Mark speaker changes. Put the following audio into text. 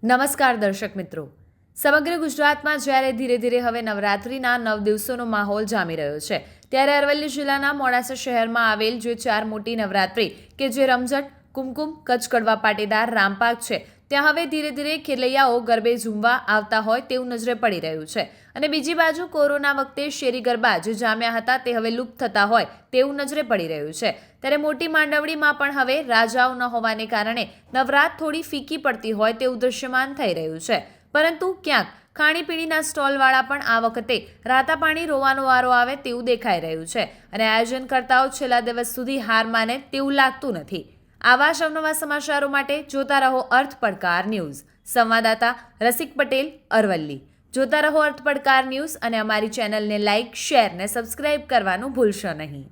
Speaker 1: નમસ્કાર દર્શક મિત્રો. સમગ્ર ગુજરાતમાં જ્યારે ધીરે ધીરે હવે નવરાત્રિના 9 દિવસોનો માહોલ જામી રહ્યો છે, ત્યારે અરવલ્લી જિલ્લાના મોડાસા શહેરમાં આવેલ જે 4 મોટી નવરાત્રિ કે જે રમઝટ, કુમકુમ, કચ્છ કડવા પાટીદાર, રામપાક છે, ત્યાં હવે ધીરે ધીરે ખેલૈયાઓ ગરબે ઝૂમવા આવતા હોય તેવું નજરે પડી રહ્યું છે. અને બીજી બાજુ કોરોના વખતે શેરી ગરબા જે જામ્યા હતા તે હવે લુપ્ત થતા હોય તેવું નજરે પડી રહ્યું છે. ત્યારે મોટી માંડવડીમાં પણ હવે રાજાઓ ન હોવાને કારણે નવરાત થોડી ફીકી પડતી હોય તેવું દૃશ્યમાન થઈ રહ્યું છે. પરંતુ ક્યાંક ખાણીપીણીના સ્ટોલવાળા પણ આ વખતે રાતા પાણી રોવાનો વારો આવે તેવું દેખાઈ રહ્યું છે. અને આયોજનકર્તાઓ છેલ્લા દિવસ સુધી હાર માને તેવું લાગતું નથી. આવા જ અવનવા સમાચારો માટે જોતા રહો અર્થ પડકાર ન્યૂઝ. સંવાદદાતા રસિક પટેલ, અરવલ્લી. જોતા રહો અર્થ પડકાર ન્યૂઝ અને અમારી ચેનલને લાઇક, શેર ને સબસ્ક્રાઇબ કરવાનું ભૂલશો નહીં.